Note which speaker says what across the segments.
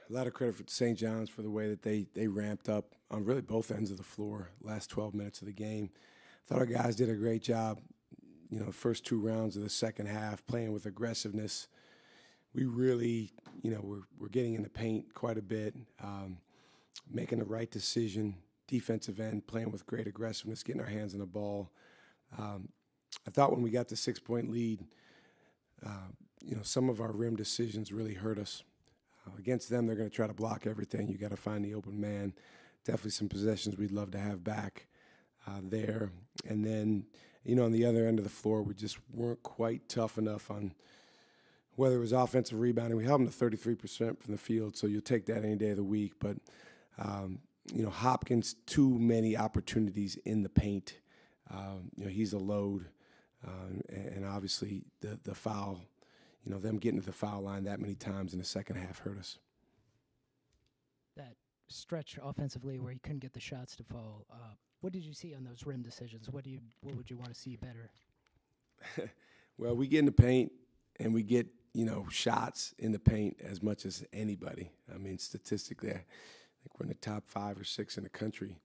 Speaker 1: A lot of credit for St. John's for the way that they ramped up on really both ends of the floor last 12 minutes of the game. Thought our guys did a great job, the first 2 rounds of the second half, playing with aggressiveness. We really, we're getting in the paint quite a bit, making the right decision, defensive end, playing with great aggressiveness, getting our hands on the ball. I thought when we got the 6-point lead, some of our rim decisions really hurt us. Against them, they're going to try to block everything. You got to find the open man. Definitely some possessions we'd love to have back there. And then, on the other end of the floor, we just weren't quite tough enough on whether it was offensive rebounding. We held them to 33% from the field, so you'll take that any day of the week. But, Hopkins, too many opportunities in the paint. He's a load. And obviously the foul, them getting to the foul line that many times in the second half hurt us.
Speaker 2: That stretch offensively where you couldn't get the shots to fall, what did you see on those rim decisions? What would you want to see better?
Speaker 1: Well, we get in the paint and we get, shots in the paint as much as anybody. I mean, statistically, I think we're in the top 5 or 6 in the country.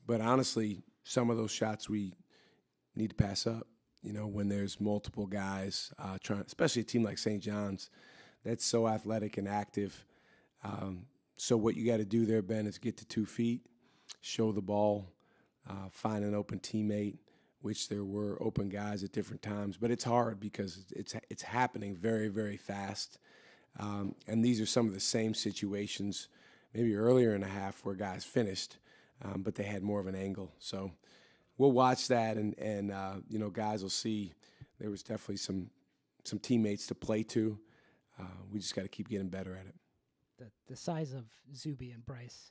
Speaker 1: But honestly, some of those shots we need to pass up, when there's multiple guys trying, especially a team like St. John's that's so athletic and active. So what you got to do there, Ben, is get to 2 feet, show the ball, find an open teammate, which there were open guys at different times. But it's hard because it's happening very, very fast. And these are some of the same situations maybe earlier in the half where guys finished, but they had more of an angle. So we'll watch that, and guys will see there was definitely some teammates to play to. We just got to keep getting better at it.
Speaker 2: The size of Zuby and Bryce,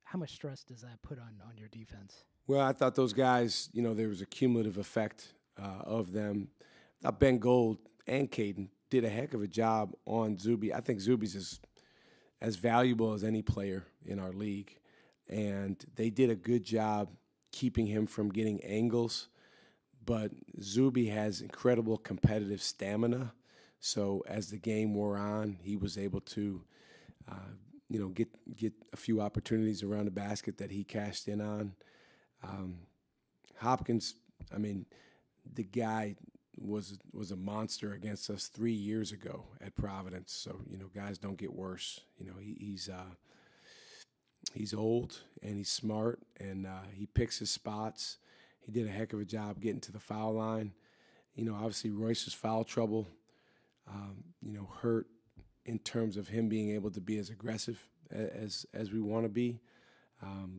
Speaker 2: how much stress does that put on your defense?
Speaker 1: Well, I thought those guys, there was a cumulative effect of them. I thought Ben Gold and Caden did a heck of a job on Zuby. I think Zuby's as valuable as any player in our league, and they did a good job keeping him from getting angles. But Zuby has incredible competitive stamina, so as the game wore on, he was able to get a few opportunities around the basket that he cashed in on. Hopkins, I mean, the guy was a monster against us 3 years ago at Providence. So, guys don't get worse. He's old and he's smart, and he picks his spots. He did a heck of a job getting to the foul line. Obviously Royce's foul trouble, hurt in terms of him being able to be as aggressive as we want to be.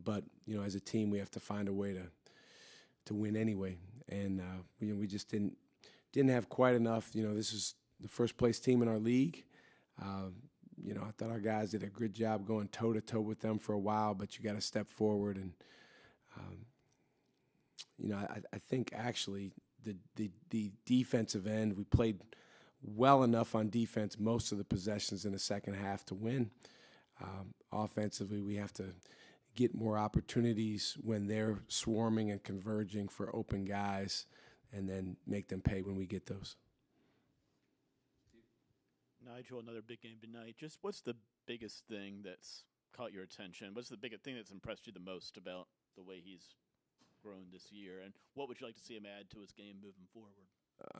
Speaker 1: But as a team, we have to find a way to win anyway. And we just didn't have quite enough. This is the first place team in our league. I thought our guys did a good job going toe to toe with them for a while, but you got to step forward. And I think actually the defensive end, we played well enough on defense most of the possessions in the second half to win. Offensively, we have to get more opportunities when they're swarming and converging for open guys, and then make them pay when we get those.
Speaker 3: Nigel, another big game tonight. Just what's the biggest thing that's caught your attention? What's the biggest thing that's impressed you the most about the way he's grown this year? And what would you like to see him add to his game moving forward?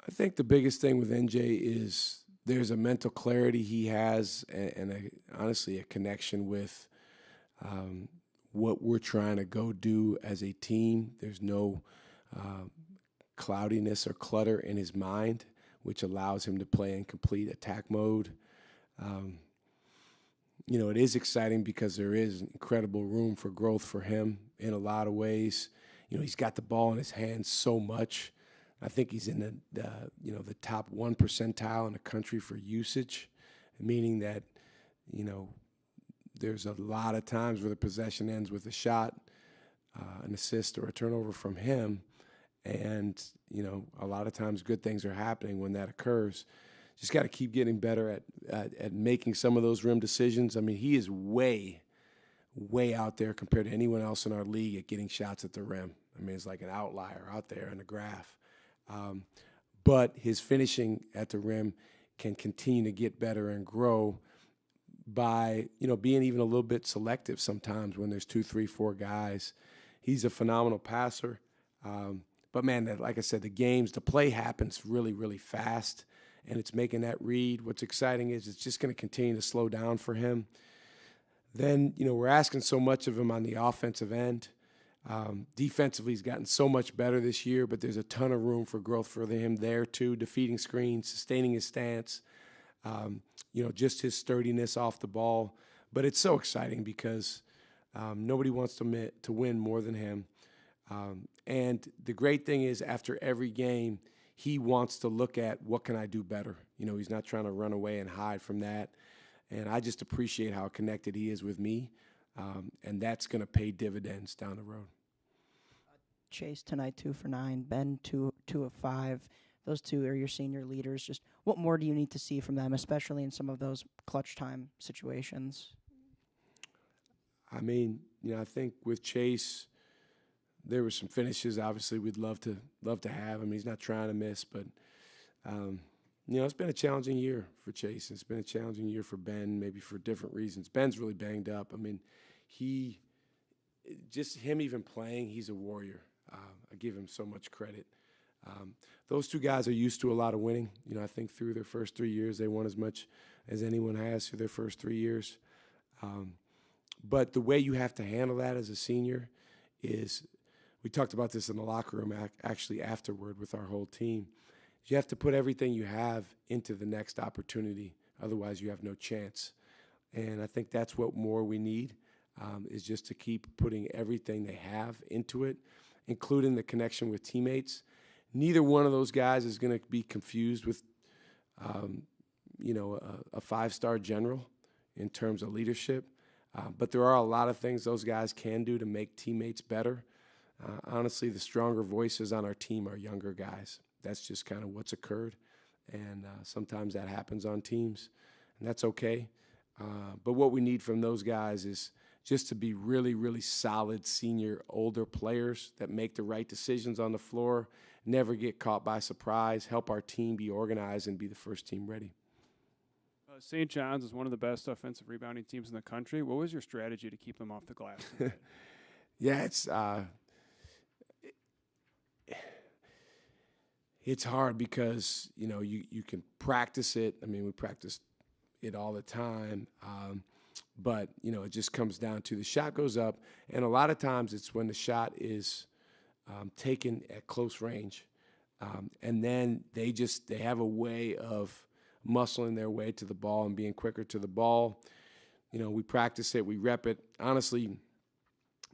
Speaker 1: I think the biggest thing with NJ is there's a mental clarity he has, and honestly a connection with what we're trying to go do as a team. There's no cloudiness or clutter in his mind, which allows him to play in complete attack mode. It is exciting because there is incredible room for growth for him in a lot of ways. He's got the ball in his hands so much. I think he's in the top 1 percentile in the country for usage, meaning that, there's a lot of times where the possession ends with a shot, an assist, or a turnover from him. And, a lot of times good things are happening when that occurs. Just got to keep getting better at making some of those rim decisions. I mean, he is way, way out there compared to anyone else in our league at getting shots at the rim. I mean, it's like an outlier out there in the graph. But his finishing at the rim can continue to get better and grow. by, being even a little bit selective sometimes when there's 2, 3, 4 guys. He's a phenomenal passer. But, man, like I said, the play happens really, really fast, and it's making that read. What's exciting is it's just going to continue to slow down for him. Then, we're asking so much of him on the offensive end. Defensively, he's gotten so much better this year, but there's a ton of room for growth for him there too, defeating screens, sustaining his stance, just his sturdiness off the ball. But it's so exciting because nobody wants to win more than him. And the great thing is after every game, he wants to look at what can I do better. He's not trying to run away and hide from that. And I just appreciate how connected he is with me. And that's going to pay dividends down the road.
Speaker 4: Chase tonight 2 for 9, Ben 2 of 5. Those two are your senior leaders. Just what more do you need to see from them, especially in some of those clutch time situations?
Speaker 1: I mean, I think with Chase, there were some finishes. Obviously, we'd love to have him. He's not trying to miss, but it's been a challenging year for Chase. It's been a challenging year for Ben, maybe for different reasons. Ben's really banged up. I mean, him even playing, he's a warrior. I give him so much credit. Those two guys are used to a lot of winning. I think through their first 3 years, they won as much as anyone has through their first 3 years. But the way you have to handle that as a senior is, we talked about this in the locker room actually afterward with our whole team. You have to put everything you have into the next opportunity. Otherwise, you have no chance. And I think that's what more we need, is just to keep putting everything they have into it, including the connection with teammates. Neither one of those guys is going to be confused with, a 5-star general in terms of leadership. But there are a lot of things those guys can do to make teammates better. Honestly, the stronger voices on our team are younger guys. That's just kind of what's occurred. And sometimes that happens on teams, and that's okay. But what we need from those guys is just to be really, really solid senior older players that make the right decisions on the floor, never get caught by surprise, help our team be organized and be the first team ready.
Speaker 5: St. John's is one of the best offensive rebounding teams in the country. What was your strategy to keep them off the glass?
Speaker 1: Yeah, it's hard because, you can practice it. I mean, we practice it all the time. But, it just comes down to the shot goes up. And a lot of times it's when the shot is taken at close range. And then they have a way of muscling their way to the ball and being quicker to the ball. We practice it, we rep it. Honestly,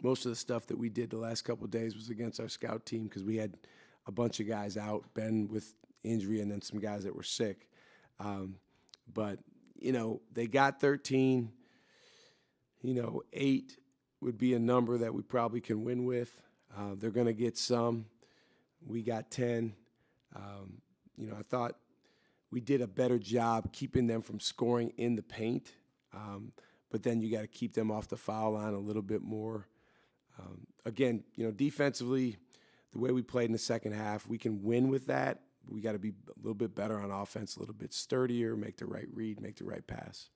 Speaker 1: most of the stuff that we did the last couple of days was against our scout team because we had a bunch of guys out, Ben with injury, and then some guys that were sick. But, they got 13. 8 would be a number that we probably can win with. They're going to get some. We got 10. I thought we did a better job keeping them from scoring in the paint. But then you got to keep them off the foul line a little bit more. Again, defensively, the way we played in the second half, we can win with that. We got to be a little bit better on offense, a little bit sturdier, make the right read, make the right pass.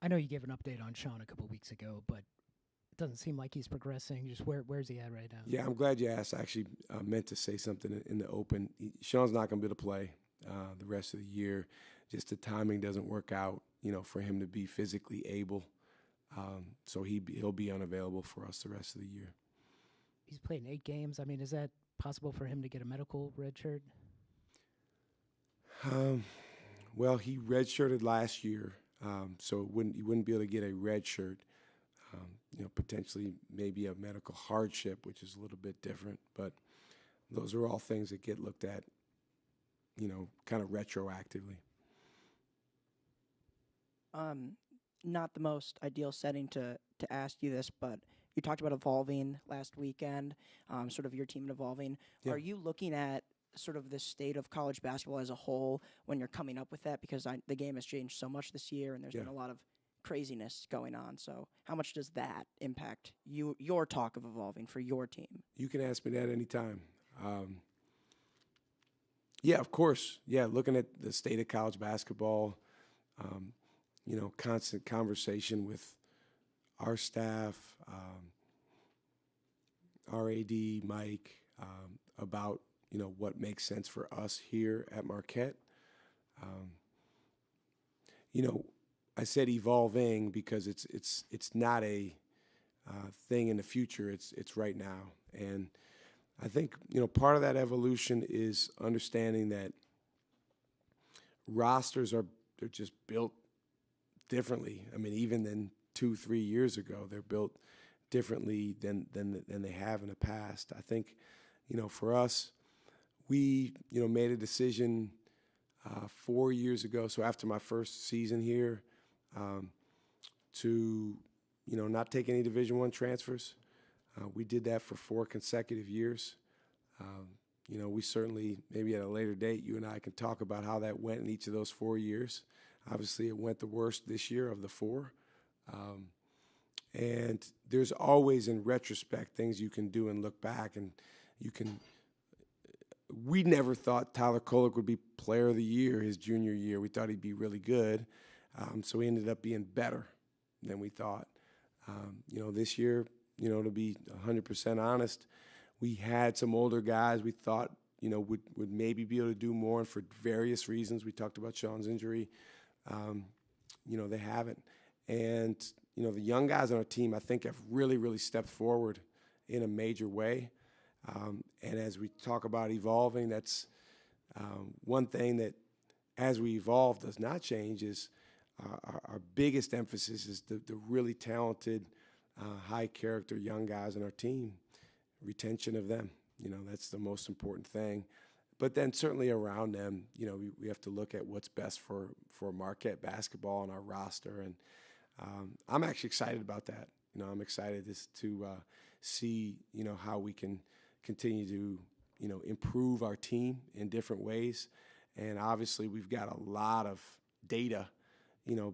Speaker 2: I know you gave an update on Sean a couple of weeks ago, but it doesn't seem like he's progressing. Just where's he at right now?
Speaker 1: Yeah, I'm glad you asked. I actually meant to say something in the open. Sean's not going to be able to play the rest of the year. Just the timing doesn't work out, for him to be physically able. So he'll be unavailable for us the rest of the year.
Speaker 2: He's played in 8 games. I mean, is that possible for him to get a medical red shirt?
Speaker 1: Well, he redshirted last year, so he wouldn't be able to get a red shirt. Potentially maybe a medical hardship, which is a little bit different. But those are all things that get looked at, kind of retroactively.
Speaker 4: Not the most ideal setting to ask you this, but you talked about evolving last weekend, sort of your team evolving. Yeah. Are you looking at sort of the state of college basketball as a whole when you're coming up with that? Because the game has changed so much this year, and there's been a lot of craziness going on. So how much does that impact your talk of evolving for your team?
Speaker 1: You can ask me that anytime. Yeah, of course. Yeah, looking at the state of college basketball, constant conversation with our staff, our AD, Mike, about, what makes sense for us here at Marquette. I said evolving because it's not a thing in the future. It's right now. And I think, part of that evolution is understanding that rosters they're just built differently. I mean, even than 2-3 years ago, they're built differently than they have in the past. I think, for us, we, made a decision 4 years ago. So after my first season here, to, not take any Division I transfers. We did that for 4 consecutive years. We certainly, maybe at a later date, you and I can talk about how that went in each of those 4 years. Obviously, it went the worst this year of the 4. And there's always, in retrospect, things you can do and look back, and we never thought Tyler Kolek would be Player of the Year his junior year. We thought he'd be really good. So he ended up being better than we thought. This year, to be 100% honest, we had some older guys we thought, would maybe be able to do more, and for various reasons. We talked about Sean's injury. They haven't. And, the young guys on our team, I think, have really, really stepped forward in a major way. And as we talk about evolving, that's one thing that, as we evolve, does not change is our biggest emphasis is the really talented, high-character young guys on our team, retention of them. That's the most important thing. But then certainly around them, we have to look at what's best for Marquette basketball and our roster. And I'm actually excited about that. I'm excited to see, how we can continue to, improve our team in different ways. And obviously we've got a lot of data,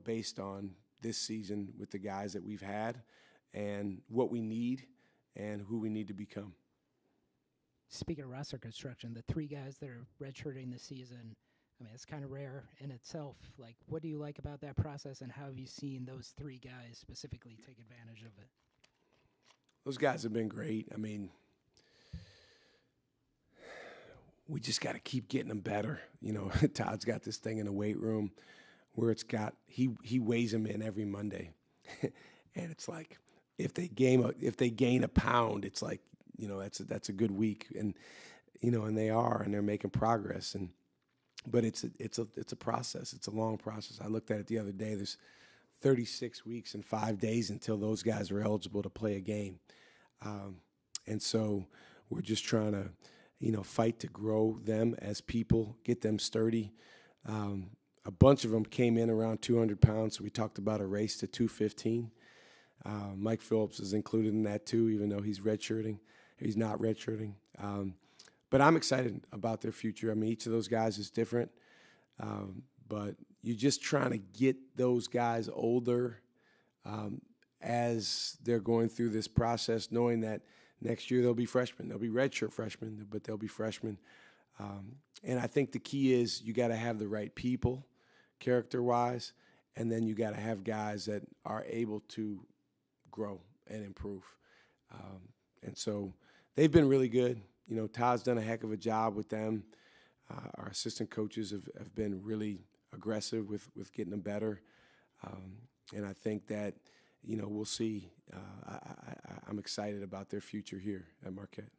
Speaker 1: based on this season with the guys that we've had and what we need and who we need to become.
Speaker 2: Speaking of roster construction, the 3 guys that are redshirting this season, I mean, it's kind of rare in itself. Like, what do you like about that process, and how have you seen those 3 guys specifically take advantage of it?
Speaker 1: Those guys have been great. I mean, we just got to keep getting them better. Todd's got this thing in the weight room where he weighs them in every Monday. And it's like, if they gain a pound, it's like, that's a good week. And, and they are, and they're making progress. But it's a process. It's a long process. I looked at it the other day. There's 36 weeks and 5 days until those guys are eligible to play a game. And so we're just trying to, fight to grow them as people, get them sturdy. A bunch of them came in around 200 pounds. So we talked about a race to 215. Mike Phillips is included in that too, even though he's redshirting. He's not redshirting. But I'm excited about their future. I mean, each of those guys is different. But you're just trying to get those guys older as they're going through this process, knowing that next year they'll be freshmen. They'll be redshirt freshmen, but they'll be freshmen. And I think the key is you got to have the right people, character-wise, and then you got to have guys that are able to grow and improve. And so they've been really good. Todd's done a heck of a job with them. Our assistant coaches have been really aggressive with getting them better. And I think that, we'll see. I'm excited about their future here at Marquette.